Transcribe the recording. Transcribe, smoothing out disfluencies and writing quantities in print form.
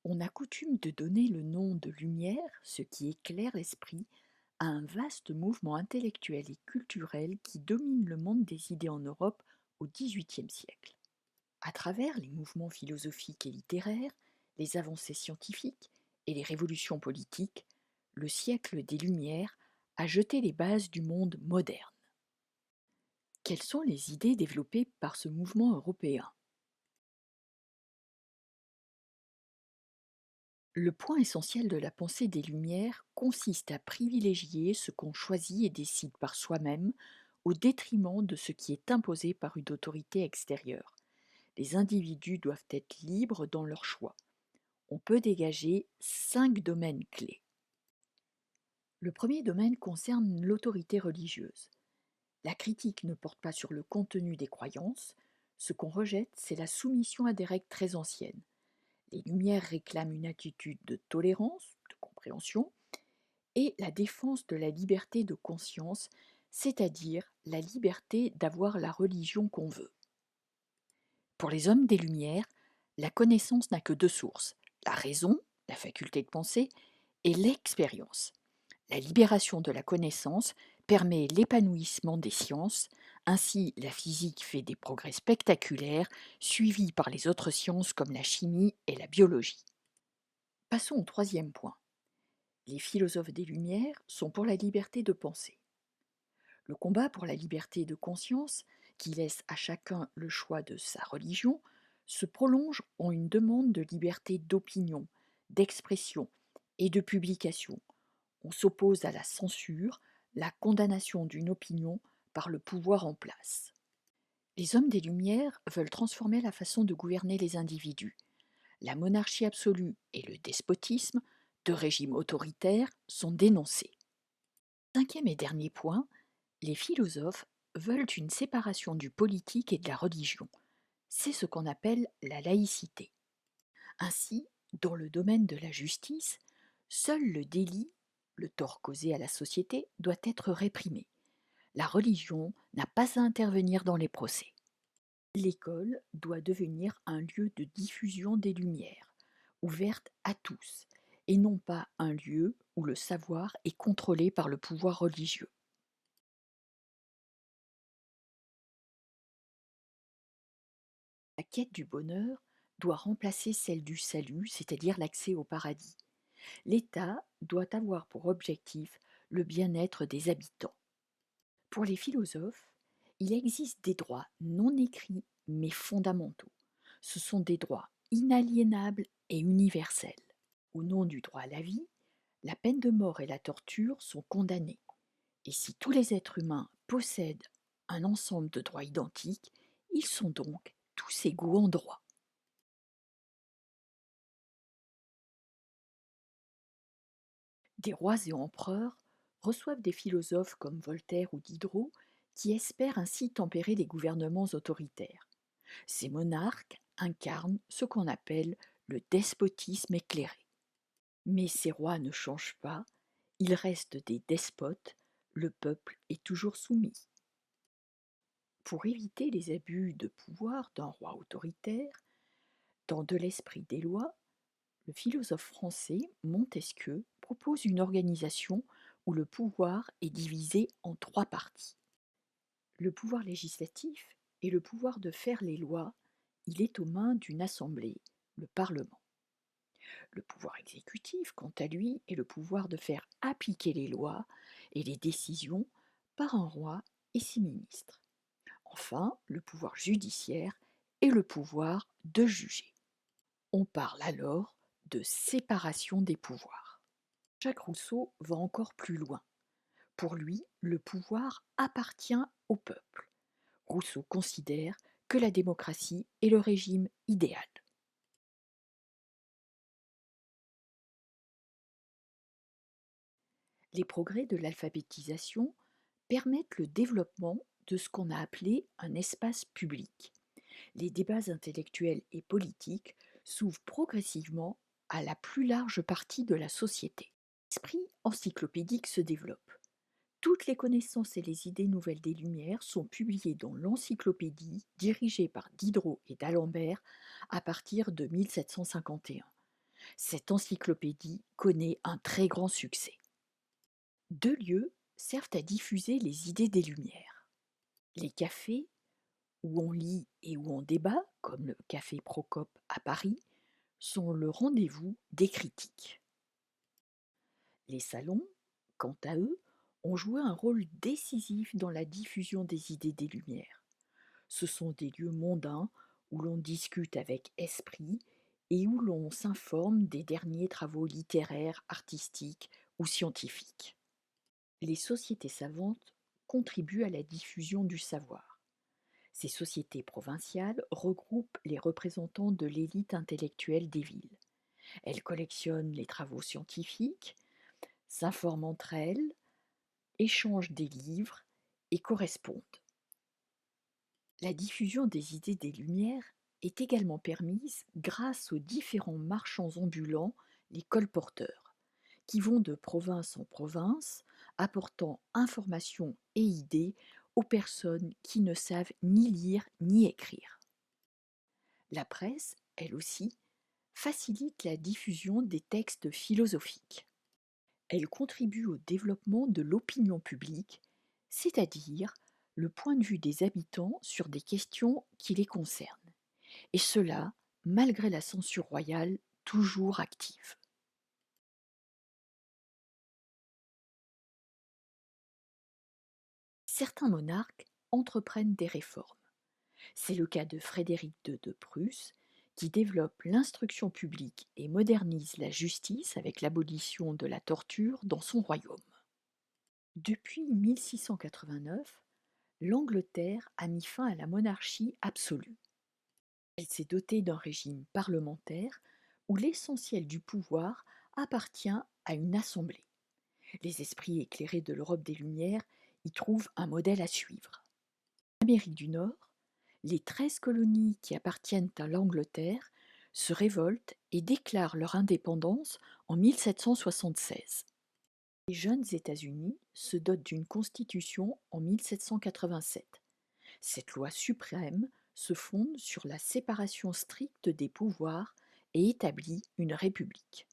On a coutume de donner le nom de lumière, ce qui éclaire l'esprit, à un vaste mouvement intellectuel et culturel qui domine le monde des idées en Europe au XVIIIe siècle. À travers les mouvements philosophiques et littéraires, les avancées scientifiques et les révolutions politiques, le siècle des Lumières a jeté les bases du monde moderne. Quelles sont les idées développées par ce mouvement européen? Le point essentiel de la pensée des Lumières consiste à privilégier ce qu'on choisit et décide par soi-même au détriment de ce qui est imposé par une autorité extérieure. Les individus doivent être libres dans leur choix. On peut dégager 5 domaines clés. Le premier domaine concerne l'autorité religieuse. La critique ne porte pas sur le contenu des croyances. Ce qu'on rejette, c'est la soumission à des règles très anciennes. Les Lumières réclament une attitude de tolérance, de compréhension, et la défense de la liberté de conscience, c'est-à-dire la liberté d'avoir la religion qu'on veut. Pour les hommes des Lumières, la connaissance n'a que deux sources, la raison, la faculté de penser, et l'expérience. La libération de la connaissance permet l'épanouissement des sciences, ainsi la physique fait des progrès spectaculaires, suivis par les autres sciences comme la chimie et la biologie. Passons au troisième point. Les philosophes des Lumières sont pour la liberté de penser. Le combat pour la liberté de conscience, qui laisse à chacun le choix de sa religion, se prolonge en une demande de liberté d'opinion, d'expression et de publication. On s'oppose à la censure, la condamnation d'une opinion par le pouvoir en place. Les hommes des Lumières veulent transformer la façon de gouverner les individus. La monarchie absolue et le despotisme, deux régimes autoritaires, sont dénoncés. Cinquième et dernier point, les philosophes veulent une séparation du politique et de la religion. C'est ce qu'on appelle la laïcité. Ainsi, dans le domaine de la justice, seul le délit, le tort causé à la société, doit être réprimé. La religion n'a pas à intervenir dans les procès. L'école doit devenir un lieu de diffusion des lumières, ouverte à tous, et non pas un lieu où le savoir est contrôlé par le pouvoir religieux. La quête du bonheur doit remplacer celle du salut, c'est-à-dire l'accès au paradis. L'État doit avoir pour objectif le bien-être des habitants. Pour les philosophes, il existe des droits non écrits mais fondamentaux. Ce sont des droits inaliénables et universels. Au nom du droit à la vie, la peine de mort et la torture sont condamnées. Et si tous les êtres humains possèdent un ensemble de droits identiques, ils sont donc tous égaux en droit. Des rois et empereurs reçoivent des philosophes comme Voltaire ou Diderot qui espèrent ainsi tempérer les gouvernements autoritaires. Ces monarques incarnent ce qu'on appelle le despotisme éclairé. Mais ces rois ne changent pas, ils restent des despotes, le peuple est toujours soumis. Pour éviter les abus de pouvoir d'un roi autoritaire, dans De l'esprit des lois, le philosophe français Montesquieu propose une organisation où le pouvoir est divisé en trois parties. Le pouvoir législatif est le pouvoir de faire les lois, il est aux mains d'une assemblée, le Parlement. Le pouvoir exécutif, quant à lui, est le pouvoir de faire appliquer les lois et les décisions par un roi et ses ministres. Enfin, le pouvoir judiciaire est le pouvoir de juger. On parle alors de séparation des pouvoirs. Jacques Rousseau va encore plus loin. Pour lui, le pouvoir appartient au peuple. Rousseau considère que la démocratie est le régime idéal. Les progrès de l'alphabétisation permettent le développement de ce qu'on a appelé un espace public. Les débats intellectuels et politiques s'ouvrent progressivement à la plus large partie de la société. L'esprit encyclopédique se développe. Toutes les connaissances et les idées nouvelles des Lumières sont publiées dans l'encyclopédie dirigée par Diderot et d'Alembert à partir de 1751. Cette encyclopédie connaît un très grand succès. Deux lieux servent à diffuser les idées des Lumières. Les cafés, où on lit et où on débat, comme le Café Procope à Paris, sont le rendez-vous des critiques. Les salons, quant à eux, ont joué un rôle décisif dans la diffusion des idées des Lumières. Ce sont des lieux mondains où l'on discute avec esprit et où l'on s'informe des derniers travaux littéraires, artistiques ou scientifiques. Les sociétés savantes contribuent à la diffusion du savoir. Ces sociétés provinciales regroupent les représentants de l'élite intellectuelle des villes. Elles collectionnent les travaux scientifiques, s'informent entre elles, échangent des livres et correspondent. La diffusion des idées des Lumières est également permise grâce aux différents marchands ambulants, les colporteurs, qui vont de province en province, apportant informations et idées aux personnes qui ne savent ni lire ni écrire. La presse, elle aussi, facilite la diffusion des textes philosophiques. Elle contribue au développement de l'opinion publique, c'est-à-dire le point de vue des habitants sur des questions qui les concernent, et cela malgré la censure royale toujours active. Certains monarques entreprennent des réformes. C'est le cas de Frédéric II de Prusse, qui développe l'instruction publique et modernise la justice avec l'abolition de la torture dans son royaume. Depuis 1689, l'Angleterre a mis fin à la monarchie absolue. Elle s'est dotée d'un régime parlementaire où l'essentiel du pouvoir appartient à une assemblée. Les esprits éclairés de l'Europe des Lumières y trouvent un modèle à suivre. En Amérique du Nord, les 13 colonies qui appartiennent à l'Angleterre se révoltent et déclarent leur indépendance en 1776. Les jeunes États-Unis se dotent d'une constitution en 1787. Cette loi suprême se fonde sur la séparation stricte des pouvoirs et établit une république.